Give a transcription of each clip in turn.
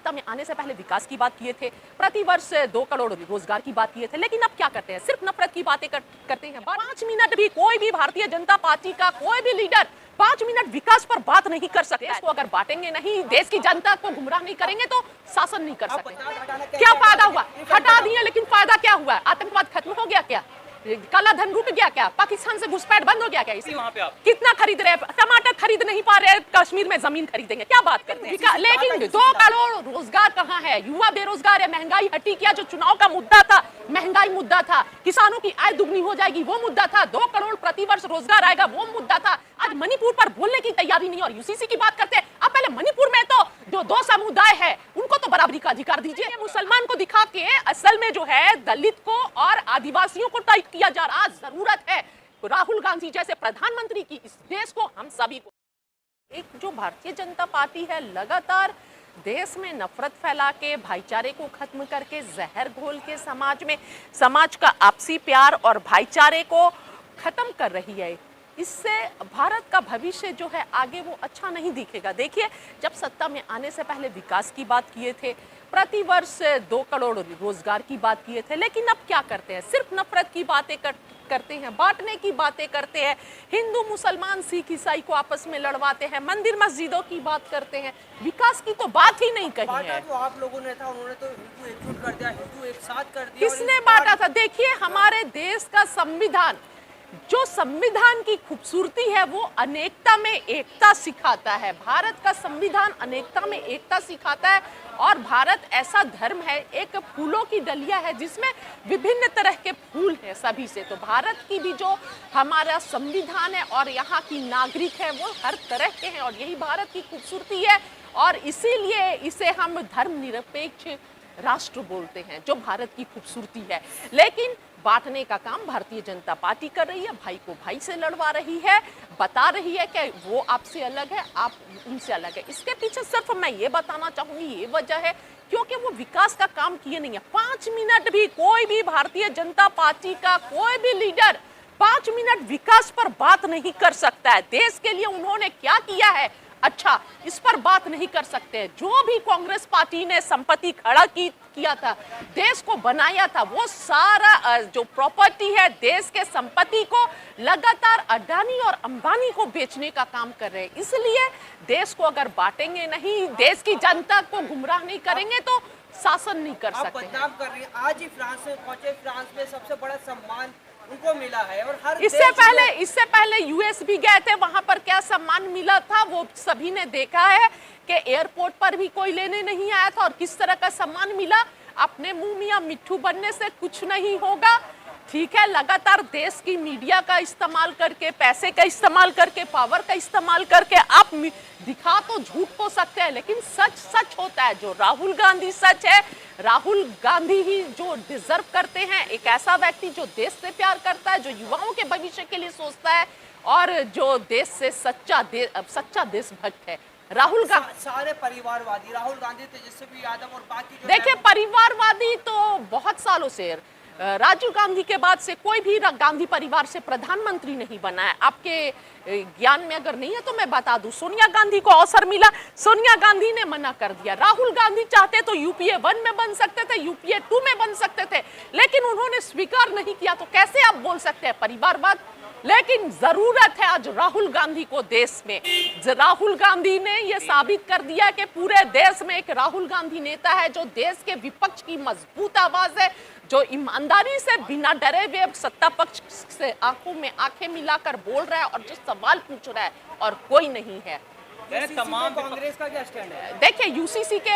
सत्ता में आने से पहले विकास की बात किए थे, प्रतिवर्ष 2 करोड़ रोजगार की बात किए थे, लेकिन अब क्या करते हैं? सिर्फ नफरत की बातें करते हैं। 5 मिनट भी कोई भी भारतीय जनता पार्टी का कोई भी लीडर 5 मिनट विकास पर बात नहीं कर सकते। इसको अगर बांटेंगे नहीं, देश की जनता को गुमराह नहीं करेंगे तो शासन नहीं कर सकते। क्या फायदा हुआ? हटा दिए, लेकिन फायदा क्या हुआ? आतंकवाद खत्म हो गया क्या? काला धन रुक गया क्या? पाकिस्तान से घुसपैठ बंद हो गया क्या? इसी वहां पे आप कितना खरीद रहे हैं? टमाटर खरीद नहीं पा रहे, कश्मीर में जमीन खरीदेंगे, क्या बात करते हैं? लेकिन 2 करोड़ रोजगार कहाँ है? युवा बेरोजगार है, महंगाई हटी क्या? जो चुनाव का मुद्दा था, महंगाई मुद्दा था, किसानों की आय दुगनी हो जाएगी वो मुद्दा था, 2 करोड़ प्रतिवर्ष रोजगार आएगा वो मुद्दा था। आज मणिपुर पर बोलने की तैयारी नहीं और यूसीसी की बात करते हैं। अब पहले मणिपुर में तो जो 2 समुदाय है उनको तो बराबरी का अधिकार दीजिए। मुसलमान को दिखा के असल में जो है दलित को और आदिवासियों को टाइट किया जा रहा। जरूरत है राहुल गांधी जैसे प्रधानमंत्री की इस देश को, हम सभी को। एक जो भारतीय जनता पार्टी है लगातार देश में नफरत फैला के, भाईचारे को खत्म करके, जहर घोल के समाज का आपसी प्यार और भाईचारे को खत्म कर रही है। इससे भारत का भविष्य जो है आगे वो अच्छा नहीं दिखेगा। देखिए, जब सत्ता में आने से पहले विकास की बात किए थे, प्रतिवर्ष 2 करोड़ रोजगार की बात किए थे, लेकिन अब क्या करते हैं? सिर्फ नफरत की बातें करते हैं, बांटने की बातें करते हैं, हिंदू मुसलमान सिख ईसाई को आपस में लड़वाते हैं, मंदिर मस्जिदों की बात करते हैं, विकास की तो बात ही नहीं कही है। जो आप लोगों ने था उन्होंने तो हिंदू एकजुट कर दिया, हिंदू एक साथ कर दिया। किसने बांटा था? देखिए, हमारे देश का संविधान, जो संविधान की खूबसूरती है वो अनेकता में एकता सिखाता है। भारत का संविधान अनेकता में एकता सिखाता है और भारत ऐसा धर्म है, एक फूलों की डलिया है जिसमें विभिन्न तरह के फूल हैं सभी से। तो भारत की भी जो हमारा संविधान है और यहाँ की नागरिक है वो हर तरह के हैं और यही भारत की खूबसूरती है और इसीलिए इसे हम धर्मनिरपेक्ष राष्ट्र बोलते हैं, जो भारत की खूबसूरती है। लेकिन बांटने का काम भारतीय जनता पार्टी कर रही है, भाई को भाई से लड़वा रही है, बता रही है कि वो आपसे अलग है, आप उनसे अलग है। इसके पीछे सिर्फ मैं ये बताना चाहूंगी, ये वजह है क्योंकि वो विकास का काम किए नहीं है। 5 मिनट भी कोई भी भारतीय जनता पार्टी का कोई भी लीडर 5 मिनट विकास पर बात नहीं कर सकता है। देश के लिए उन्होंने क्या किया है, अच्छा, इस पर बात नहीं कर सकते। जो भी कांग्रेस पार्टी ने संपत्ति खड़ा किया था, देश को बनाया था, वो सारा जो प्रॉपर्टी है देश के संपत्ति को लगातार अडानी और अंबानी को बेचने का काम कर रहे हैं। इसलिए देश को अगर बांटेंगे नहीं, देश की जनता को गुमराह नहीं करेंगे तो शासन नहीं कर सकते। बदनाम कर रही है। आज ही फ्रांस में पहुंचे, फ्रांस में सबसे बड़ा सम्मान उनको मिला है और हर इससे पहले यूएस भी गए थे, वहां पर क्या सम्मान मिला था वो सभी ने देखा है कि एयरपोर्ट पर भी कोई लेने नहीं आया था और किस तरह का सम्मान मिला। अपने मुंह मियां मिट्ठू बनने से कुछ नहीं होगा। ठीक है, लगातार देश की मीडिया का इस्तेमाल करके, पैसे का इस्तेमाल करके, पावर का इस्तेमाल करके आप दिखा तो झूठ हो सकते हैं, लेकिन सच सच होता है। जो राहुल गांधी सच है, राहुल गांधी ही जो डिजर्व करते हैं, एक ऐसा व्यक्ति जो देश से प्यार करता है, जो युवाओं के भविष्य के लिए सोचता है और जो देश से सच्चा देशभक्त है। राहुल गांधी सारे परिवारवादी, राहुल गांधी, तेजस्वी यादव और बाकी देखिए, परिवारवादी तो बहुत सालों से, राजीव गांधी के बाद से कोई भी गांधी परिवार से प्रधानमंत्री नहीं बना है। आपके ज्ञान में अगर नहीं है तो मैं बता दूं, सोनिया गांधी को अवसर मिला, सोनिया गांधी ने मना कर दिया। राहुल गांधी चाहते तो यूपीए 1 में बन सकते थे, यूपीए 2 में बन सकते थे, लेकिन उन्होंने स्वीकार नहीं किया। तो कैसे आप बोल सकते हैं परिवारवाद? लेकिन जरूरत है आज राहुल गांधी को देश में। राहुल गांधी ने यह साबित कर दिया कि पूरे देश में एक राहुल गांधी नेता है जो देश के विपक्ष की मजबूत आवाज है, जो ईमानदारी से बिना डरे हुए सत्ता पक्ष से आंखों में आंखें मिलाकर बोल रहा है और जो सवाल पूछ रहा है, और कोई नहीं है। तमाम कांग्रेस का क्या स्टैंड है? देखिए, यूसीसी के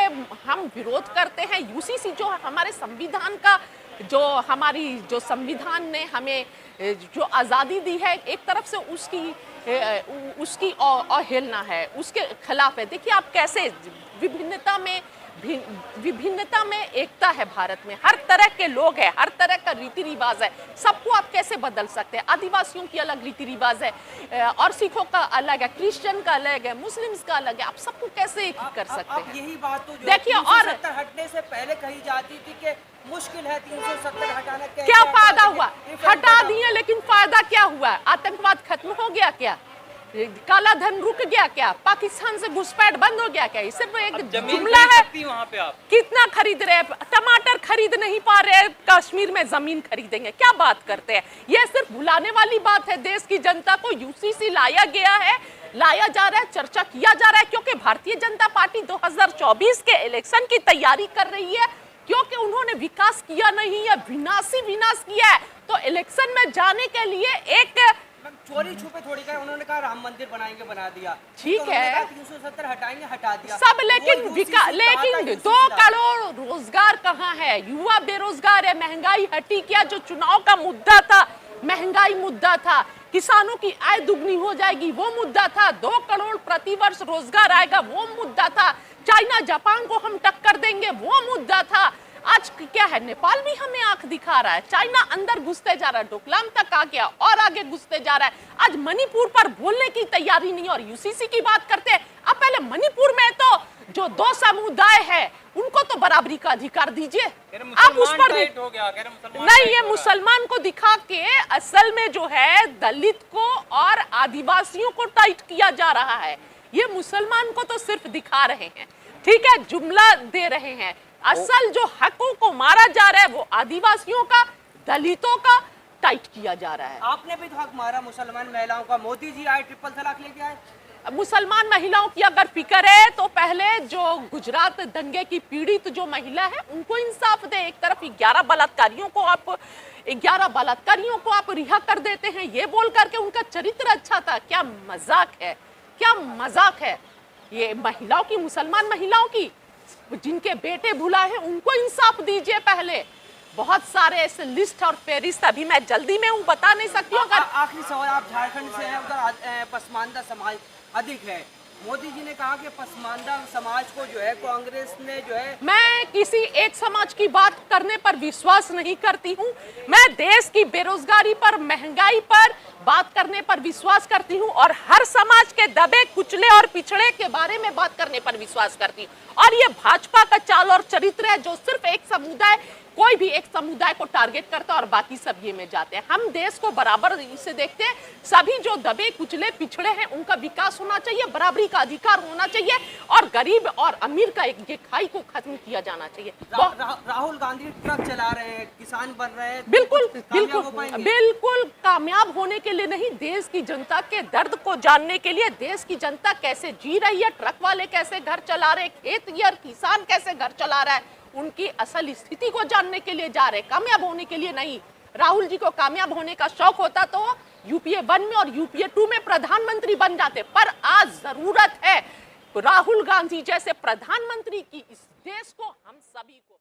हम विरोध करते हैं। यूसीसी जो हमारे संविधान का, जो हमारी जो संविधान ने हमें जो आज़ादी दी है, एक तरफ से उसकी अवहेलना है, उसके खिलाफ है। देखिए, आप कैसे विभिन्नता में एकता है भारत में, हर तरह के लोग हैं, हर तरह का रीति रिवाज है, सबको आप कैसे बदल सकते हैं? आदिवासियों की अलग रीति रिवाज है और सिखों का अलग है, क्रिश्चियन का अलग है, मुस्लिम्स का अलग है, आप सबको कैसे एक कर सकते हैं? यही बात तो देखिए, और हटने से पहले कही जाती थी कि मुश्किल है 370 हटाना। क्या फायदा हुआ? हटा दिए, लेकिन फायदा क्या हुआ? आतंकवाद खत्म हो गया क्या? काला धन रुक गया क्या? पाकिस्तान से घुसपैठ बंद हो गया क्या? ये सिर्फ एक जमीन जुमला खरीद है। सकती वहाँ पे आप कितना खरीद रहे हैं? टमाटर खरीद नहीं पा रहे हैं, कश्मीर में जमीन खरीदेंगे? क्या बात करते हैं? ये सिर्फ भुलाने वाली बात है। देश की जनता को यूसीसी लाया गया है, लाया जा रहा है, चर्चा किया जा रहा है, क्योंकि भारतीय जनता पार्टी 2024 के इलेक्शन की तैयारी कर रही है, क्योंकि उन्होंने विकास किया नहीं है, विनाश किया है। तो इलेक्शन में जाने के लिए एक चोरी छुपे थोड़ी का उन्होंने कहा राम मंदिर बनाएंगे, बना दिया। ठीक तो है। 370 हटाएंगे, हटा दिया सब, वो लेकिन UCC 2 करोड़ रोजगार कहाँ है? युवा बेरोजगार है। महंगाई हटी क्या? जो चुनाव का मुद्दा था, महंगाई मुद्दा था, किसानों की आय दुगनी हो जाएगी वो मुद्दा था, 2 करोड़ प्रतिवर्ष रोजगार आएगा वो मुद्दा था, चाइना जापान को हम टक्कर देंगे वो मुद्दा था। आज क्या है? नेपाल भी हमें आंख दिखा रहा है, चाइना अंदर घुसते जा रहा है, डोकलाम तक आ गया और आगे घुसते जा रहा है। आज मणिपुर पर बोलने की तैयारी नहीं और यूसीसी की बात करते हैं। अब पहले मणिपुर में तो जो 2 समुदाय है उनको तो बराबरी का अधिकार दीजिए, आप उस पर हो गया, नहीं, ये मुसलमान को दिखा के असल में जो है दलित को और आदिवासियों को टाइट किया जा रहा है। ये मुसलमान को तो सिर्फ दिखा रहे हैं, ठीक है, जुमला दे रहे हैं। असल जो हकों को मारा जा रहा है वो आदिवासियों का, दलितों का टाइट किया जा रहा है। आपने भी तो हक मारा मुसलमान महिलाओं का, मोदी जी आए ट्रिपल तलाक लेके आए। मुसलमान महिलाओं की अगर फिक्र है तो पहले जो गुजरात दंगे की पीड़ित जो महिला है उनको इंसाफ दे। एक तरफ 11 बलात्कारियों को आप रिहा कर देते हैं, ये बोल करके उनका चरित्र अच्छा था। क्या मजाक है, क्या मजाक है ये महिलाओं की, मुसलमान महिलाओं की, जिनके बेटे भुला है उनको इंसाफ दीजिए पहले। बहुत सारे ऐसे लिस्ट और फेरिस्त अभी मैं जल्दी में हूँ बता नहीं सकती हूँ। आखिरी सवाल, आप झारखंड से हैं, उधर पसमानदा समाज अधिक है। मोदी जी ने कहा कि पसमानदा समाज को जो है कांग्रेस ने जो है, मैं किसी एक समाज की बात करने पर विश्वास नहीं करती हूँ। मैं देश की बेरोजगारी पर, महंगाई पर बात करने पर विश्वास करती हूँ और हर समाज के दबे कुचले और पिछड़े के बारे में बात करने पर विश्वास करती हूँ। और ये भाजपा का चाल और चरित्र है जो सिर्फ एक समुदाय, कोई भी एक समुदाय को टारगेट करता है और बाकी सब ये में जाते हैं। हम देश को बराबर से देखते हैं, सभी जो दबे कुचले पिछड़े हैं उनका विकास होना चाहिए, बराबरी का अधिकार होना चाहिए और गरीब और अमीर का एक ये खाई को खत्म किया जाना चाहिए। राहुल गांधी ट्रक चला रहे हैं, किसान बन रहे हैं, बिल्कुल कामयाब हो पाएंगे? बिल्कुल कामयाब होने के लिए नहीं, देश की जनता के दर्द को जानने के लिए, देश की जनता कैसे जी रही है, ट्रक वाले कैसे घर चला रहे, खेतिहर किसान कैसे घर चला रहा है, उनकी असल स्थिति को जानने के लिए जा रहे, कामयाब होने के लिए नहीं। राहुल जी को कामयाब होने का शौक होता तो यूपीए 1 में और यूपीए 2 में प्रधानमंत्री बन जाते, पर आज जरूरत है राहुल गांधी जैसे प्रधानमंत्री की इस देश को, हम सभी को।